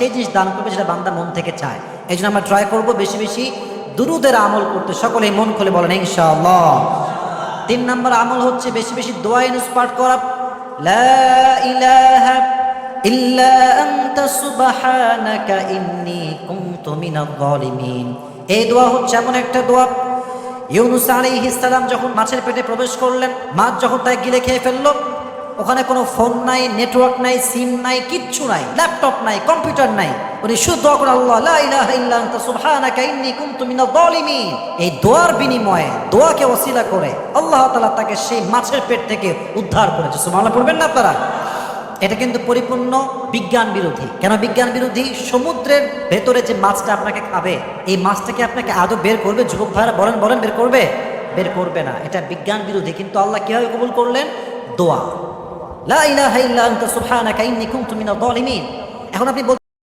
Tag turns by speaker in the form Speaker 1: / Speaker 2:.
Speaker 1: সেই জিনিস দান করবে যেটা বান্দা মন থেকে চায়। এই জন্য আমরা ট্রাই করবো বেশি বেশি দুরুদের আমল করতে, সকলেই মন খুলে বলেন ইনশাআল্লাহ। 3 নম্বর আমল হচ্ছে বেশি বেশি দোয়া ইউনুস পাঠ করা। লা ইলাহা ইল্লা আনতা সুবহানাকা ইন্নী কুনতু মিনাজ জালিমিন। এই দোয়া হচ্ছে এমন একটা দোয়া, ইউনুস আলাইহিস সালাম যখন মাছের পেটে প্রবেশ করলেন, মাছ যখন তাই গিলে খেয়ে ফেললো, ওখানে কোনো ফোন নাই, নেটওয়ার্ক নাই, সিম নাই, কিচ্ছু নাই, ল্যাপটপ নাই, কম্পিউটার নাই। উনি শুধু দোয়া করে আল্লাহ লা ইলাহা ইল্লা আনতা সুবহানাকা ইন্নী কুনতু মিনাজ জালিমিন। এই দোয়ার বিনিময়ে, দোয়াকে ওসিলা করে আল্লাহ তাআলা তাকে সেই মাছের পেট থেকে উদ্ধার করেছে। সুবহানাল্লাহ পড়বেন না আপনারা? এটা কিন্তু পরিপূর্ণ বিজ্ঞান বিরোধী। কেন বিজ্ঞান বিরোধী? সমুদ্রের ভেতরে যে মাছটা আপনাকে খাবে, এই মাছটাকে আপনাকে আদৌ বের করবে? যুবক ভাইরা বলেন বলেন, বের করবে? বের করবে না। এটা বিজ্ঞান বিরোধী। কিন্তু আল্লাহ কিভাবে কবুল করলেন? দোয়া, লা ইলাহা ইল্লা আনতা সুবহানাকা ইন্নী কুনতু মিনাজ জালিমিন। এখন আপনি